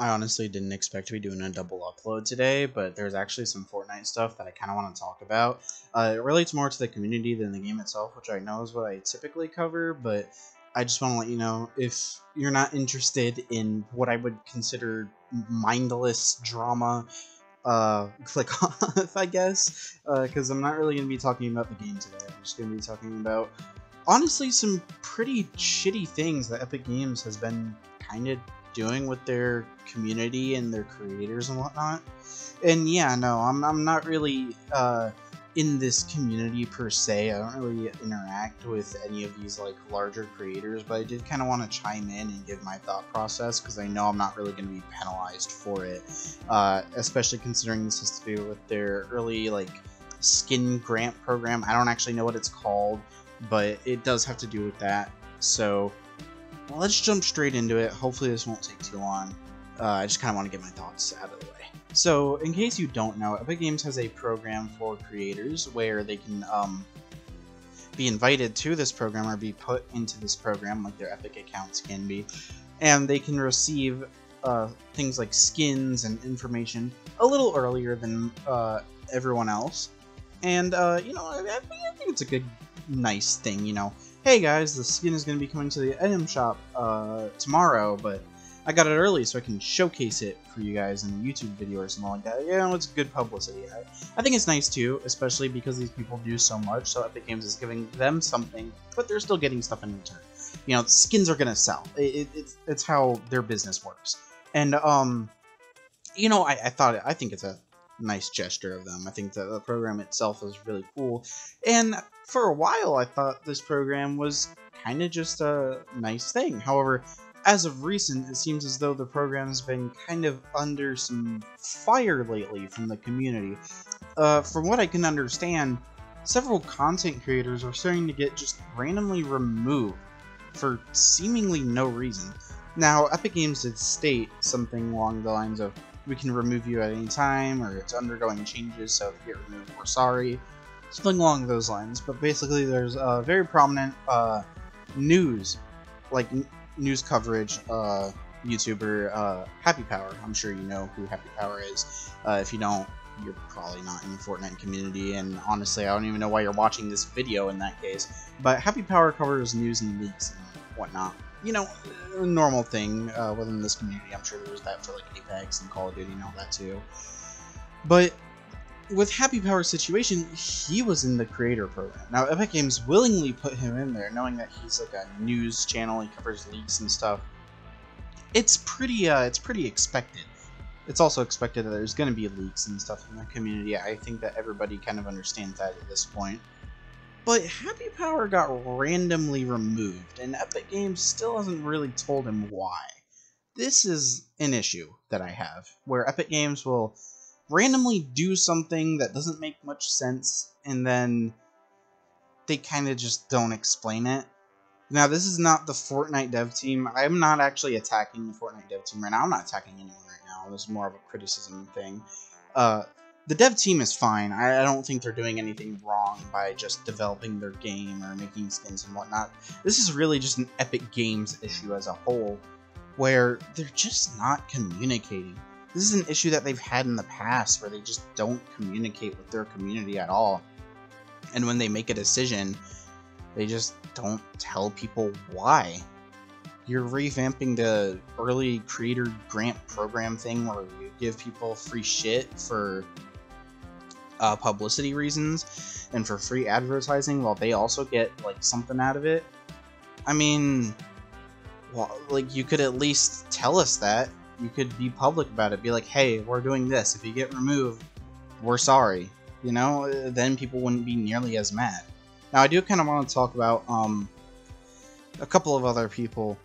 I honestly didn't expect to be doing a double upload today, but there's actually some Fortnite stuff that I kind of want to talk about. It relates more to the community than the game itself, which I know is what I typically cover, but I just want to let you know, if you're not interested in what I would consider mindless drama, click off, I guess, because I'm not really going to be talking about the game today. I'm just going to be talking about, honestly, some pretty shitty things that Epic Games has been kind of doing with their community and their creators and whatnot. And yeah, no, I'm not really in this community per se. I don't really interact with any of these like larger creators, but I did kind of want to chime in and give my thought process because I know I'm not really going to be penalized for it, especially considering this has to do with their early like skin grant program. I don't actually know what it's called, but it does have to do with that. So let's jump straight into it. Hopefully this won't take too long. I just kind of want to get my thoughts out of the way. So, in case you don't know, Epic Games has a program for creators where they can be invited to this program or be put into this program, like their Epic accounts can be, and they can receive things like skins and information a little earlier than everyone else. And, you know, I think it's a good, nice thing, you know. Hey guys, the skin is going to be coming to the item shop tomorrow, but I got it early so I can showcase it for you guys in a YouTube video or something like that. You know, it's good publicity. I think it's nice too, especially because these people do so much, so Epic Games is giving them something, but they're still getting stuff in return. You know, skins are going to sell. It's how their business works. And, you know, I think it's a nice gesture of them. I think that the program itself is really cool, and for a while I thought this program was kind of just a nice thing. However, as of recent, it seems as though the program has been kind of under some fire lately from the community. From what I can understand, several content creators are starting to get just randomly removed for seemingly no reason. Now, Epic Games did state something along the lines of, we can remove you at any time, or it's undergoing changes, so if you get removed, we're sorry. Something along those lines. But basically, there's a very prominent news coverage YouTuber, Happy Power. I'm sure you know who Happy Power is. If you don't, you're probably not in the Fortnite community, and honestly, I don't even know why you're watching this video in that case. But Happy Power covers news and leaks and whatnot. You know, a normal thing within this community. I'm sure there was that for like Apex and Call of Duty and all that too. But with Happy Power's situation, he was in the creator program. Now, Epic Games willingly put him in there, knowing that he's like a news channel, he covers leaks and stuff. It's pretty expected. It's also expected that there's going to be leaks and stuff in the community. I think that everybody kind of understands that at this point. But Happy Power got randomly removed, and Epic Games still hasn't really told him why. This is an issue that I have, where Epic Games will randomly do something that doesn't make much sense, and then they kind of just don't explain it. Now, this is not the Fortnite dev team. I'm not actually attacking the Fortnite dev team right now. I'm not attacking anyone right now. This is more of a criticism thing. The dev team is fine. I don't think they're doing anything wrong by just developing their game or making skins and whatnot. This is really just an Epic Games issue as a whole, where they're just not communicating. This is an issue that they've had in the past, where they just don't communicate with their community at all. And when they make a decision, they just don't tell people why. You're revamping the early creator grant program thing where you give people free shit for publicity reasons and for free advertising, while they also get like something out of it. I mean, well, like, you could at least tell us that. You could be public about it. Be like, hey, we're doing this. If you get removed, we're sorry. You know, then people wouldn't be nearly as mad. Now, I do kind of want to talk about a couple of other people,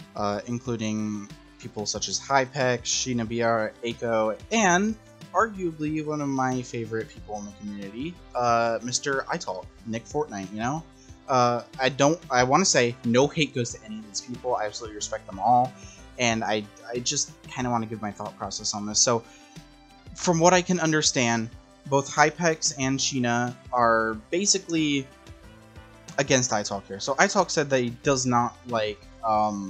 including people such as Hypex, Sheena BR, Aiko, and arguably one of my favorite people in the community, Mr. iTalk, Nick Fortnite, you know? I want to say no hate goes to any of these people. I absolutely respect them all. And I just kind of want to give my thought process on this. So, from what I can understand, both Hypex and Sheena are basically against iTalk here. So iTalk said that he does not like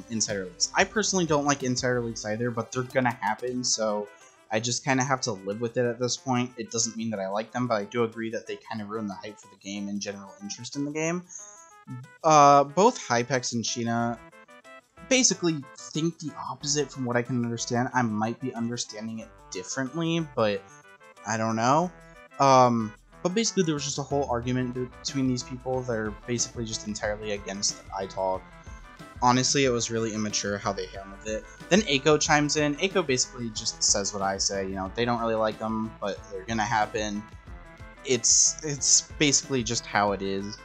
insider leaks. I personally don't like insider leaks either, but they're gonna happen, so I just kind of have to live with it at this point. It doesn't mean that I like them, but I do agree that they kind of ruin the hype for the game and general interest in the game. Both Hypex and Sheena basically think the opposite from what I can understand. I might be understanding it differently, but I don't know. But basically there was just a whole argument between these people that are basically just entirely against iTalk. Honestly, it was really immature how they handled it. Then Aiko chimes in. Aiko basically just says what I say, you know, they don't really like them, but they're gonna happen. It's basically just how it is.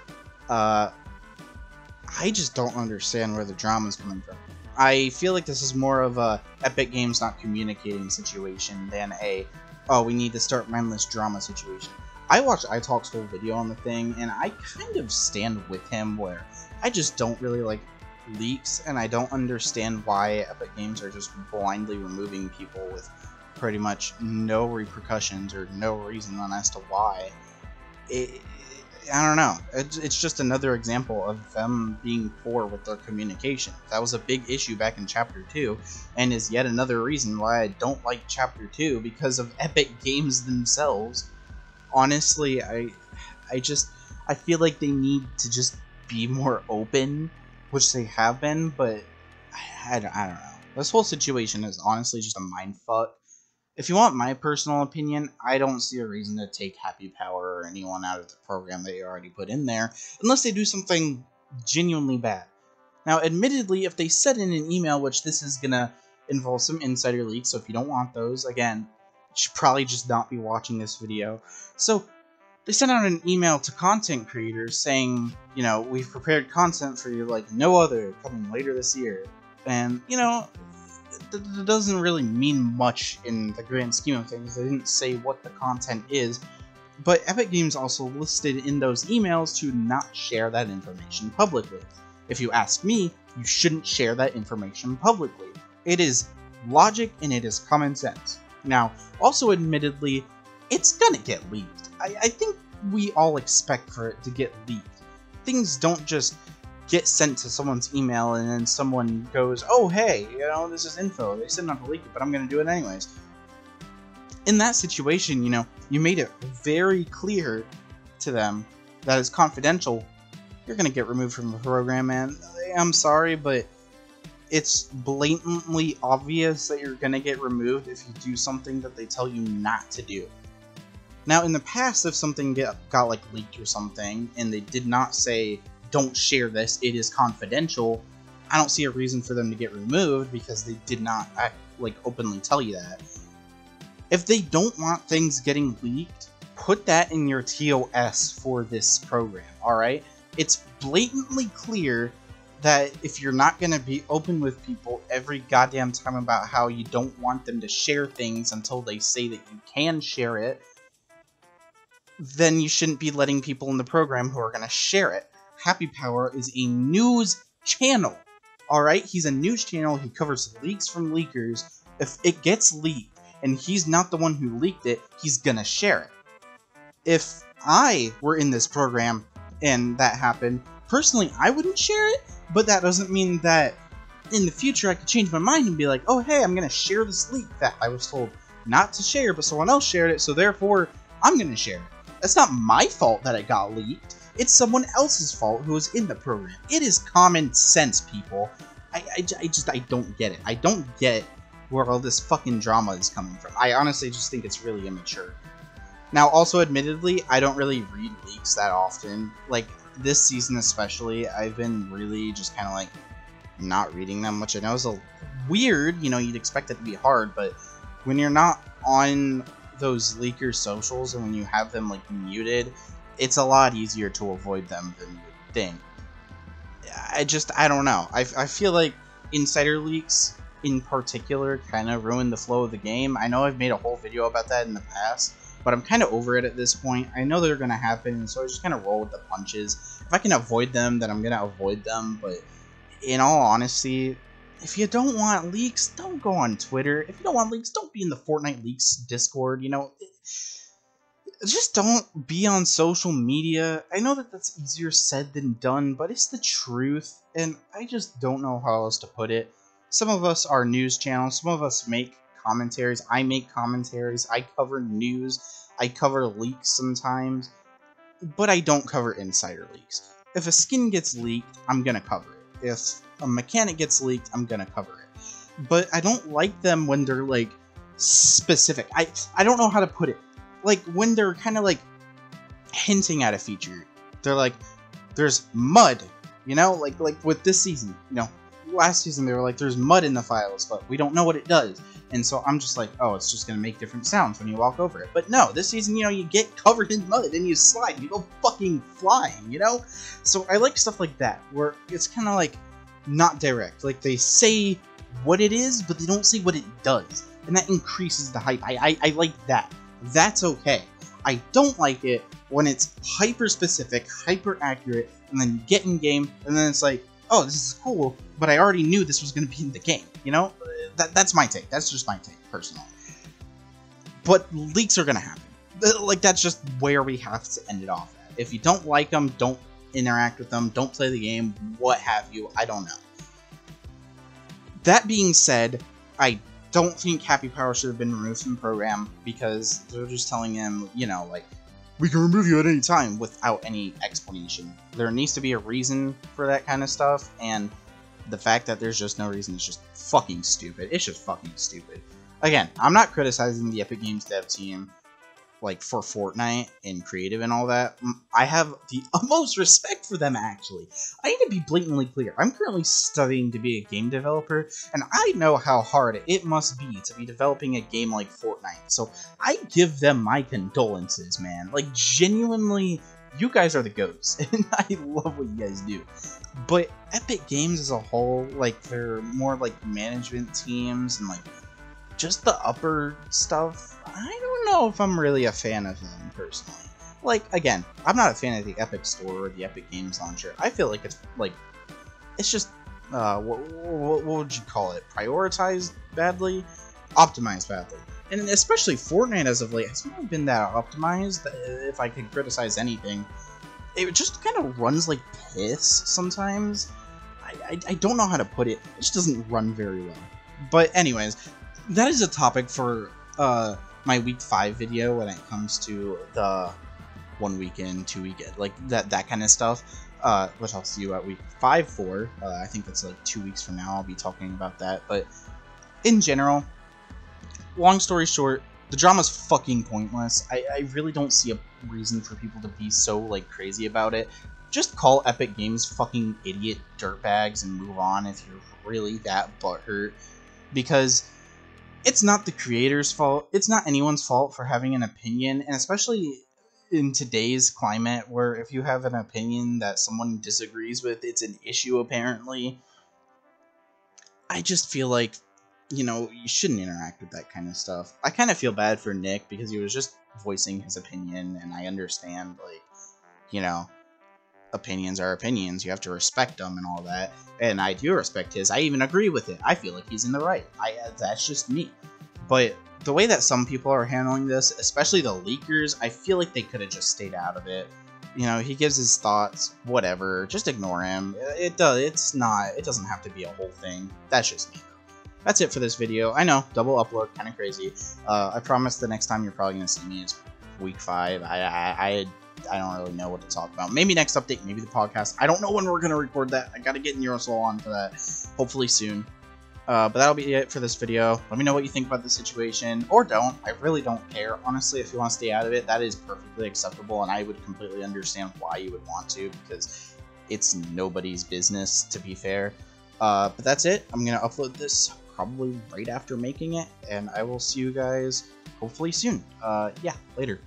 I just don't understand where the drama's coming from. I feel like this is more of a Epic Games not communicating situation than a, oh, we need to start mindless drama situation. I watched iTalk's whole video on the thing, and I kind of stand with him where I just don't really like leaks, and I don't understand why Epic Games are just blindly removing people with pretty much no repercussions or no reason on as to why. I don't know. It's just another example of them being poor with their communication. That was a big issue back in Chapter 2, and is yet another reason why I don't like Chapter 2, because of Epic Games themselves. Honestly, I feel like they need to just be more open, which they have been, but I don't know. This whole situation is honestly just a mindfuck. If you want my personal opinion, I don't see a reason to take Happy Power or anyone out of the program that you already put in there, unless they do something genuinely bad. Now, admittedly, if they said in an email, which this is gonna involve some insider leaks, so if you don't want those, again, you should probably just not be watching this video. So, they sent out an email to content creators saying, you know, we've prepared content for you like no other, coming later this year. And, you know, that doesn't really mean much in the grand scheme of things. They didn't say what the content is, but Epic Games also listed in those emails to not share that information publicly. If you ask me, you shouldn't share that information publicly. It is logic and it is common sense. Now, also admittedly, it's gonna get leaked. I think we all expect for it to get leaked. Things don't just get sent to someone's email and then someone goes, oh hey, you know, this is info, they said not to leak it, but I'm gonna do it anyways. In that situation, you know, you made it very clear to them that it's confidential. You're gonna get removed from the program, man. I'm sorry, but it's blatantly obvious that you're gonna get removed if you do something that they tell you not to do. Now, in the past, if something got like leaked or something, and they did not say, don't share this, it is confidential, I don't see a reason for them to get removed because they did not openly tell you that. If they don't want things getting leaked, put that in your TOS for this program, alright? It's blatantly clear that if you're not going to be open with people every goddamn time about how you don't want them to share things until they say that you can share it, then you shouldn't be letting people in the program who are going to share it. Happy Power is a news channel, alright? He's a news channel, he covers leaks from leakers. If it gets leaked, and he's not the one who leaked it, he's gonna share it. If I were in this program, and that happened, personally, I wouldn't share it, but that doesn't mean that in the future I could change my mind and be like, oh hey, I'm gonna share this leak that I was told not to share, but someone else shared it, so therefore, I'm gonna share it. That's not my fault that it got leaked. It's someone else's fault who was in the program. It is common sense, people. I don't get it. I don't get where all this fucking drama is coming from. I honestly just think it's really immature. Now, also, admittedly, I don't really read leaks that often. Like, this season especially, I've been really just kind of like not reading them, which I know is a weird, you know, you'd expect it to be hard, but when you're not on those leaker socials and when you have them like muted, it's a lot easier to avoid them than you would think. I don't know. I feel like insider leaks in particular kind of ruin the flow of the game. I know I've made a whole video about that in the past, but I'm kind of over it at this point. I know they're going to happen, so I just kind of roll with the punches. If I can avoid them, then I'm going to avoid them, but in all honesty, if you don't want leaks, don't go on Twitter. If you don't want leaks, don't be in the Fortnite leaks Discord, you know. just don't be on social media. I know that that's easier said than done, but it's the truth, and I just don't know how else to put it. Some of us are news channels, some of us make commentaries. I make commentaries, I cover news, I cover leaks sometimes, but I don't cover insider leaks. If a skin gets leaked, I'm gonna cover it. If a mechanic gets leaked, I'm gonna cover it. But I don't like them when they're like specific. I don't know how to put it. Like when they're kind of like hinting at a feature. They're like, there's mud, you know, like with this season, you know, last season they were like, there's mud in the files, but we don't know what it does. And so I'm just like, oh, it's just gonna make different sounds when you walk over it. But no, this season, you know, you get covered in mud and you slide, you go fucking flying, you know. So I like stuff like that where it's kind of like not direct. Like they say what it is, but they don't say what it does, and that increases the hype. I like that. That's okay. I don't like it when it's hyper specific, hyper accurate, and then you get in game, and then it's like, oh, this is cool, but I already knew this was going to be in the game, you know? That's my take. That's just my take, personally. But leaks are going to happen. Like, that's just where we have to end it off at. If you don't like them, don't interact with them, don't play the game, what have you, I don't know. That being said, I don't think Happy Power should have been removed from the program, because they're just telling him, you know, like, we can remove you at any time without any explanation. There needs to be a reason for that kind of stuff, and the fact that there's just no reason is just fucking stupid. It's just fucking stupid. Again, I'm not criticizing the Epic Games dev team, like, for Fortnite and creative and all that. I have the utmost respect for them, actually. I need to be blatantly clear. I'm currently studying to be a game developer, and I know how hard it must be to be developing a game like Fortnite. So I give them my condolences, man. Like, genuinely, you guys are the goats, and I love what you guys do. But Epic Games as a whole, like, they're more like management teams and, like, just the upper stuff, I don't know if I'm really a fan of them, personally. Like, again, I'm not a fan of the Epic Store or the Epic Games Launcher. I feel like it's, like, it's just, what would you call it? Prioritized badly? Optimized badly. And especially Fortnite as of late has not been that optimized, if I could criticize anything. It just kind of runs like piss sometimes. I don't know how to put it. It just doesn't run very well. But anyways, that is a topic for my week 5 video when it comes to the 1 weekend, 2 weekend, like that kind of stuff, which I'll see you at week 5 for. I think that's like 2 weeks from now I'll be talking about that. But in general, long story short, the drama's fucking pointless. I really don't see a reason for people to be so like crazy about it. Just call Epic Games fucking idiot dirtbags and move on if you're really that butthurt, because it's not the creator's fault. It's not anyone's fault for having an opinion, and especially in today's climate where if you have an opinion that someone disagrees with, it's an issue apparently. I just feel like, you know, you shouldn't interact with that kind of stuff. I kind of feel bad for Nick because he was just voicing his opinion, and I understand, like, you know, opinions are opinions. You have to respect them and all that. And I do respect his. I even agree with it. I feel like he's in the right. That's just me. But the way that some people are handling this, especially the leakers, I feel like they could have just stayed out of it. You know, he gives his thoughts, whatever. Just ignore him. It doesn't have to be a whole thing. That's just me. That's it for this video. I know, double upload, kind of crazy. I promise the next time you're probably gonna see me is week 5. I don't really know what to talk about. Maybe next update, maybe the podcast. I don't know when we're going to record that. I got to get Neurosoul on for that, hopefully soon. But that'll be it for this video. Let me know what you think about the situation, or don't. I really don't care. Honestly, if you want to stay out of it, that is perfectly acceptable, and I would completely understand why you would want to, because it's nobody's business, to be fair. But that's it. I'm going to upload this probably right after making it, and I will see you guys hopefully soon. Yeah, later.